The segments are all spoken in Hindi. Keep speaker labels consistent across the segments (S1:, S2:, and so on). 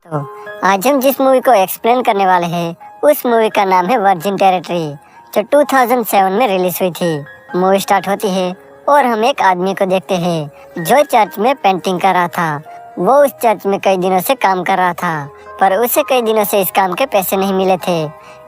S1: तो आज हम जिस मूवी को एक्सप्लेन करने वाले हैं उस मूवी का नाम है वर्जिन टेरिटरी, जो 2007 में रिलीज हुई थी। मूवी स्टार्ट होती है और हम एक आदमी को देखते हैं जो चर्च में पेंटिंग कर रहा था। वो उस चर्च में कई दिनों से काम कर रहा था, पर उसे कई दिनों से इस काम के पैसे नहीं मिले थे,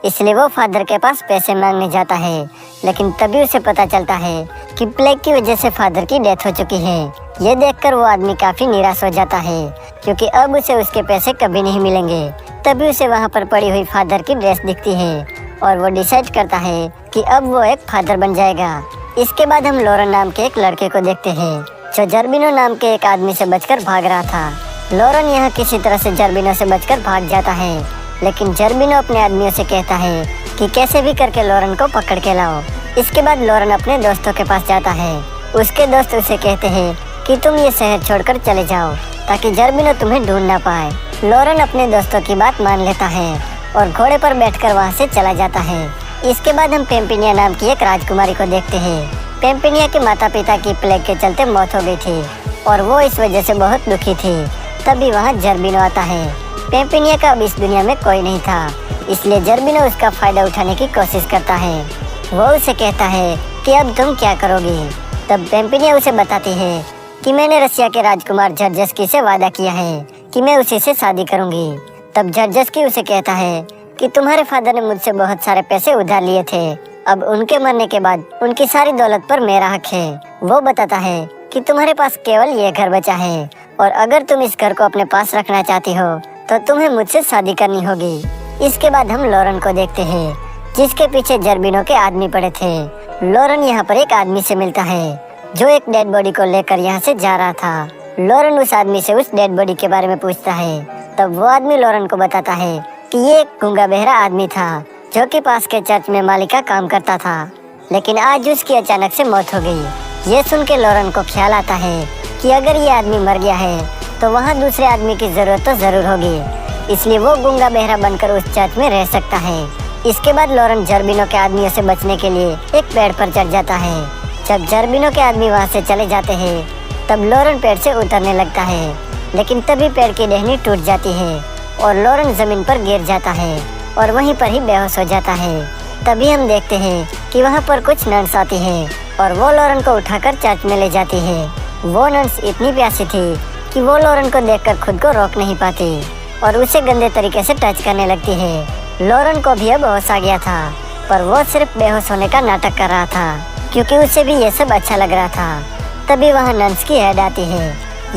S1: इसलिए वो फादर के पास पैसे मांगने जाता है। लेकिन तभी उसे पता चलता है कि प्लेग की वजह से फादर की डेथ हो चुकी है। ये देखकर वो आदमी काफी निराश हो जाता है, क्योंकि अब उसे उसके पैसे कभी नहीं मिलेंगे। तभी उसे वहाँ पर पड़ी हुई फादर की ड्रेस दिखती है और वो डिसाइड करता है कि अब वो एक फादर बन जाएगा। इसके बाद हम लॉरेन नाम के एक लड़के को देखते हैं जो जर्बिनो नाम के एक आदमी से बचकर भाग रहा था। लॉरेन यहाँ किसी तरह से जर्बिनो से बचकर भाग जाता है, लेकिन जर्बिनो अपने आदमियों से कहता है कि कैसे भी करके लॉरेन को पकड़ के लाओ। इसके बाद लॉरेन अपने दोस्तों के पास जाता है। उसके दोस्त उसे कहते हैं कि तुम ये शहर छोड़कर चले जाओ ताकि जर्बिनो तुम्हें ढूंढ ना पाए। लॉरेन अपने दोस्तों की बात मान लेता है और घोड़े पर बैठकर वहाँ से चला जाता है। इसके बाद हम पेम्पिनिया नाम की एक राजकुमारी को देखते हैं। पेम्पिनिया के माता पिता की प्लेग के चलते मौत हो गई थी और वो इस वजह से बहुत दुखी थी। तभी वहाँ जर्बिनो आता है। पेम्पिनिया का अब इस दुनिया में कोई नहीं था, इसलिए जर्बिनो उसका फायदा उठाने की कोशिश करता है। वो उसे कहता है कि अब तुम क्या करोगी। तब पेम्पिनिया उसे बताती है कि मैंने रसिया के राजकुमार जर्जस्की से वादा किया है कि मैं उसी से शादी करूंगी। तब जर्जस्की उसे कहता है कि तुम्हारे फादर ने मुझसे बहुत सारे पैसे उधार लिए थे, अब उनके मरने के बाद उनकी सारी दौलत पर मेरा हक है। वो बताता है कि तुम्हारे पास केवल ये घर बचा है और अगर तुम इस घर को अपने पास रखना चाहती हो तो तुम्हें मुझसे शादी करनी होगी। इसके बाद हम लॉरेन को देखते हैं जिसके पीछे जर्बिनो के आदमी पड़े थे। लॉरेन यहाँ पर एक आदमी से मिलता है जो एक डेड बॉडी को लेकर यहाँ से जा रहा था। लॉरेन उस आदमी से उस डेड बॉडी के बारे में पूछता है। तब वो आदमी लॉरेन को बताता है कि ये एक गूंगा बहरा आदमी था जो कि पास के चर्च में माली का काम करता था, लेकिन आज उसकी अचानक से मौत हो गई। ये सुन के लॉरेन को ख्याल आता है कि अगर ये आदमी मर गया है तो वहाँ दूसरे आदमी की जरूरत तो जरूर होगी, इसलिए वो गूंगा बहरा बनकर उस चर्च में रह सकता है। इसके बाद लॉरेन जर्बिनो के आदमियों से बचने के लिए एक पेड़ पर चढ़ जाता है। जब जर्बिनो के आदमी वहाँ से चले जाते हैं तब लॉरेन पेड़ से उतरने लगता है, लेकिन तभी पेड़ की टहनी टूट जाती है और लॉरेन जमीन पर गिर जाता है और वहीं पर ही बेहोश हो जाता है। तभी हम देखते हैं कि वहाँ पर कुछ नर्स आती है और वो लॉरेन को उठाकर चर्च में ले जाती है। वो नर्स इतनी प्यासी थी कि वो लॉरेन को देखकर खुद को रोक नहीं पाती और उसे गंदे तरीके से टच करने लगती है। लॉरेन को भी अब होश आ गया था, पर वो सिर्फ बेहोश होने का नाटक कर रहा था क्योंकि उसे भी ये सब अच्छा लग रहा था। तभी वहाँ नर्स की हेड आती है।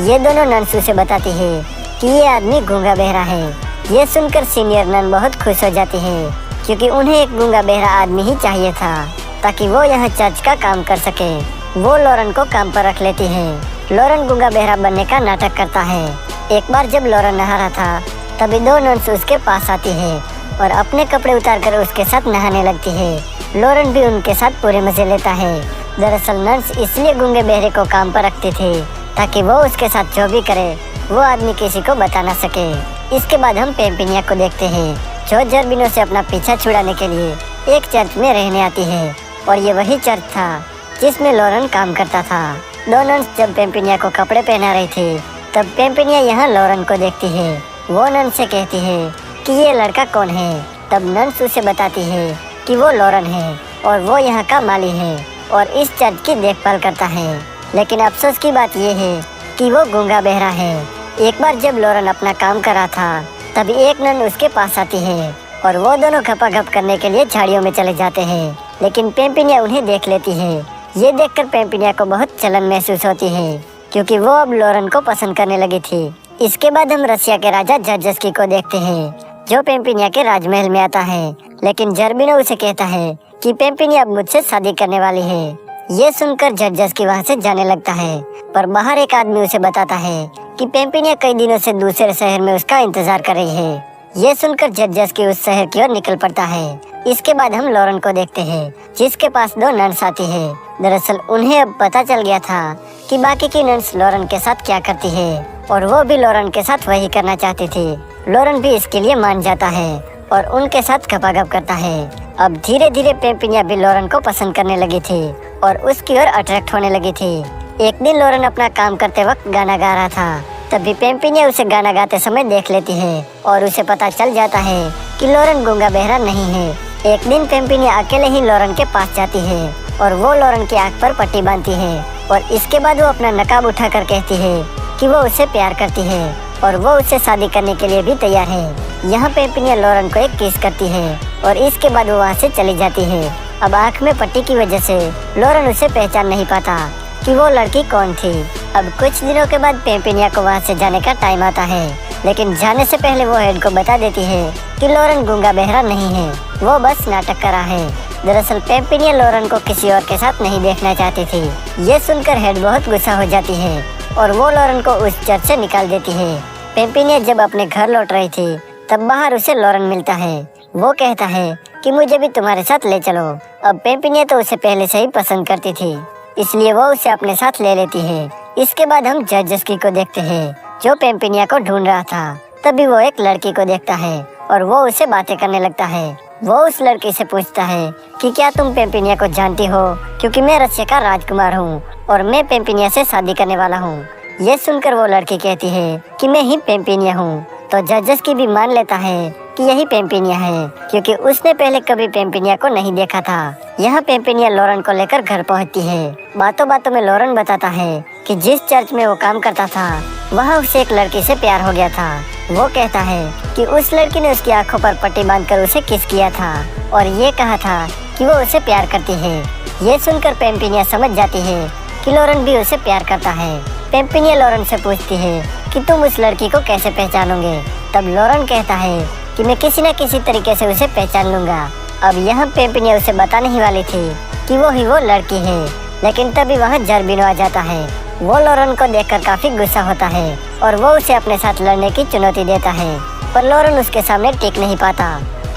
S1: ये दोनों नर्स उसे बताती है कि ये आदमी गूंगा बहरा है। ये सुनकर सीनियर नर्स बहुत खुश हो जाती है क्योंकि उन्हें एक गूंगा बहरा आदमी ही चाहिए था ताकि वो यहाँ चर्च का काम कर सके। वो लॉरेन को काम पर रख लेती है। लॉरेन गूंगा बहरा बनने का नाटक करता है। एक बार जब लॉरेन नहा रहा था तभी दो नर्स उसके पास आती है और अपने कपड़े उतारकर उसके साथ नहाने लगती है। लॉरेन भी उनके साथ पूरे मजे लेता है। दरअसल नर्स इसलिए गूंगे बहरे को काम पर रखती थी ताकि वो उसके साथ जो भी करे वो आदमी किसी को बता ना सके। इसके बाद हम पेम्पिनिया को देखते हैं जो जर्बिनो से अपना पीछा छुड़ाने के लिए एक चर्च में रहने आती है और ये वही चर्च था जिसमें लॉरेन काम करता था। दो नर्स जब पेम्पिनिया को कपड़े पहना रही थी तब पेम्पिनिया यहाँ लॉरेन को देखती है। वो नर्स से कहती है कि ये लड़का कौन है। तब नर्स उसे बताती है कि वो लॉरेन है और वो यहाँ का माली है और इस चर्च की देखभाल करता है। लेकिन अफसोस की बात यह है कि वो गूंगा बहरा है। एक बार जब लॉरेन अपना काम कर रहा था तभी एक नन उसके पास आती है और वो दोनों घपाघप करने के लिए झाड़ियों में चले जाते हैं, लेकिन पेम्पिनिया उन्हें देख लेती है। ये देखकर पेम्पिनिया को बहुत जलन महसूस होती है क्योंकि वो अब लॉरेन को पसंद करने लगी थी। इसके बाद हम रसिया के राजा जर्जस्की को देखते हैं जो पेम्पिनिया के राजमहल में आता है, लेकिन जर्बिनो उसे कहता है कि पेम्पिनिया अब मुझसे शादी करने वाली है। ये सुनकर जर्जस्की वहाँ से जाने लगता है, पर बाहर एक आदमी उसे बताता है कि पेम्पिनिया कई दिनों से दूसरे शहर में उसका इंतजार कर रही है। ये सुनकर जर्जस्की उस शहर की ओर निकल पड़ता है। इसके बाद हम लॉरेन को देखते हैं जिसके पास दो नर्स आती है। दरअसल उन्हें अब पता चल गया था कि बाकी की नर्स लॉरेन के साथ क्या करती है और वो भी लॉरेन के साथ वही करना चाहती थी। लॉरेन भी इसके लिए मान जाता है और उनके साथ घपाघप करता है। अब धीरे धीरे पेम्पिनिया भी लॉरेन को पसंद करने लगी थी और उसकी ओर अट्रैक्ट होने लगी थी। एक दिन लॉरेन अपना काम करते वक्त गाना गा रहा था तभी पेम्पिनिया उसे गाना गाते समय देख लेती है और उसे पता चल जाता है कि लॉरेन गूंगा बहरा नहीं है। एक दिन पेम्पिनिया अकेले ही लॉरेन के पास जाती है और वो लॉरेन की आंख पर पट्टी बांधती है और इसके बाद वो अपना नकाब उठाकर कहती है कि वो उसे प्यार करती है और वो उससे शादी करने के लिए भी तैयार है। यहाँ पेम्पिनिया लॉरेन को एक किस करती है और इसके बाद वो वहाँ से चली जाती है। अब आंख में पट्टी की वजह से लॉरेन उसे पहचान नहीं पाता कि वो लड़की कौन थी। अब कुछ दिनों के बाद पेम्पिनिया को वहाँ से जाने का टाइम आता है, लेकिन जाने से पहले वो हेड को बता देती है कि लॉरेन गूंगा बहरा नहीं है, वो बस नाटक कर रहा है। दरअसल पेम्पिनिया लॉरेन को किसी और के साथ नहीं देखना चाहती थी। ये सुनकर हेड बहुत गुस्सा हो जाती है और वो लॉरेन को उस चर्च से निकाल देती है। पेम्पिनिया जब अपने घर लौट रही थी तब बाहर उसे लॉरेन मिलता है। वो कहता है कि मुझे भी तुम्हारे साथ ले चलो। अब पेम्पिनिया तो उसे पहले से ही पसंद करती थी, इसलिए वो उसे अपने साथ ले लेती है। इसके बाद हम जर्जेस्की को देखते हैं जो पेम्पिनिया को ढूंढ रहा था। तभी वो एक लड़की को देखता है और वो उसे बातें करने लगता है। वो उस लड़की से पूछता है कि क्या तुम पेम्पिनिया को जानती हो, क्योंकि मैं रसिया का राजकुमार हूँ और मैं पेम्पिनिया से शादी करने वाला हूँ। ये सुनकर वो लड़की कहती है कि मैं ही पेम्पिनिया हूँ। तो जर्जेस्की भी मान लेता है कि यही पेम्पिनिया है, क्योंकि उसने पहले कभी पेम्पिनिया को नहीं देखा था। यहाँ पेम्पिनिया लॉरेन को लेकर घर पहुँचती है। बातों बातों में लॉरेन बताता है कि जिस चर्च में वो काम करता था वहाँ उसे एक लड़की से प्यार हो गया था। वो कहता है कि उस लड़की ने उसकी आंखों पर पट्टी बांधकर उसे किस किया था और ये कहा था कि वो उसे प्यार करती है। ये सुनकर पेम्पिनिया समझ जाती है कि लॉरेन भी उसे प्यार करता है। पेम्पिनिया लॉरेन से पूछती है कि तुम उस लड़की को कैसे पहचानोगे। तब लॉरेन कहता है कि मैं किसी न किसी तरीके से उसे पहचान लूंगा। अब यहाँ पेम्पिनिया उसे बताने ही वाली थी कि वो ही वो लड़की है, लेकिन तभी वहाँ जर्बिनो आ जाता है। वो लॉरेन को देखकर काफी गुस्सा होता है और वो उसे अपने साथ लड़ने की चुनौती देता है, पर लॉरेन उसके सामने टिक नहीं पाता।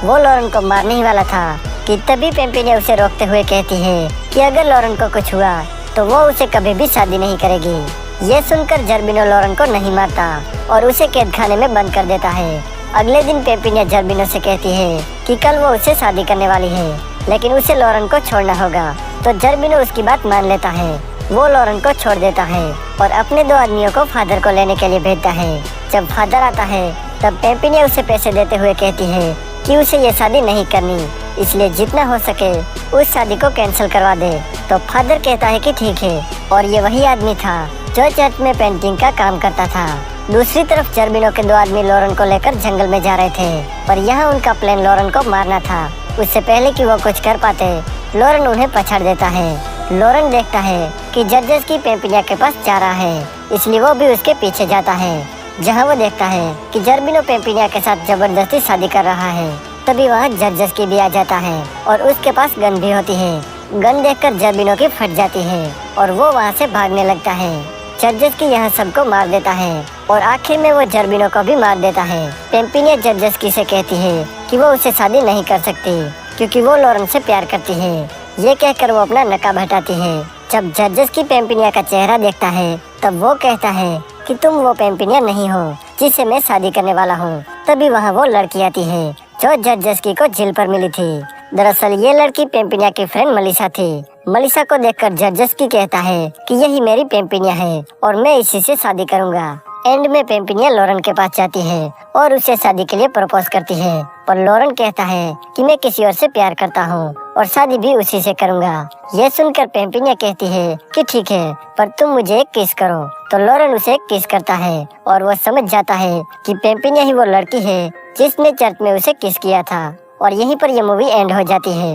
S1: वो लॉरेन को मारने ही वाला था कि तभी पेम्पिनिया उसे रोकते हुए कहती है कि अगर लॉरेन को कुछ हुआ तो वो उसे कभी भी शादी नहीं करेगी। ये सुनकर जर्बिनो लॉरेन को नहीं मारता और उसे कैद खाने में बंद कर देता है। अगले दिन पेम्पिनिया जर्बिनो से कहती है कि कल वो उससे शादी करने वाली है, लेकिन उसे लॉरेन को छोड़ना होगा। तो जर्बिनो उसकी बात मान लेता है। वो लॉरेन को छोड़ देता है और अपने 2 आदमियों को फादर को लेने के लिए भेजता है। जब फादर आता है तब पेम्पिनिया उसे पैसे देते हुए कहती है कि उसे ये शादी नहीं करनी, इसलिए जितना हो सके उस शादी को कैंसिल करवा दे। तो फादर कहता है कि ठीक है, और ये वही आदमी था जो चर्च में पेंटिंग का काम करता था। दूसरी तरफ जर्बिनो के 2 आदमी लॉरेन को लेकर जंगल में जा रहे थे और यहाँ उनका प्लान लॉरेन को मारना था। उससे पहले कि वो कुछ कर पाते लॉरेन उन्हें पछाड़ देता है। लॉरेन देखता है कि जर्जेस्की पेम्पिनिया के पास जा रहा है, इसलिए वो भी उसके पीछे जाता है। जहाँ वो देखता है कि जर्बिनो पेम्पिनिया के साथ जबरदस्ती शादी कर रहा है। तभी वहाँ जर्जेस्की भी आ जाता है और उसके पास गन भी होती है। गन देखकर जर्बिनो की फट जाती है और वो वहाँ से भागने लगता है। जर्जेस्की यहाँ सबको मार देता है और आखिर में वो जर्बिनो को भी मार देता है। पेम्पिनिया जर्जेस्की से कहती है कि वो उसे शादी नहीं कर सकती क्योंकि वो लॉरेन से प्यार करती है। ये कहकर वो अपना नकाब हटाती है। जब जर्जेस्की पेम्पिनिया का चेहरा देखता है तब वो कहता है कि तुम वो पेम्पिनिया नहीं हो जिससे मैं शादी करने वाला हूँ। तभी वहाँ वो लड़की आती है जो जर्जेस्की को जेल पर मिली थी। दरअसल ये लड़की पेम्पिनिया की फ्रेंड मलिसा थी। मलिसा को देखकर जर्जेस्की कहता है कि यही मेरी पेम्पिनिया है और मैं इसी से शादी करूँगा। एंड में पेम्पिनिया लॉरेन के पास जाती है और उसे शादी के लिए प्रपोज करती है, पर लॉरेन कहता है कि मैं किसी और से प्यार करता हूँ और शादी भी उसी से करूँगा। ये सुनकर पेम्पिनिया कहती है कि ठीक है, पर तुम मुझे एक किस करो। तो लॉरेन उसे एक किस करता है और वो समझ जाता है कि पेम्पिनिया ही वो लड़की है जिसने चर्च में उसे किस किया था। और यहीं पर यह मूवी एंड हो जाती है।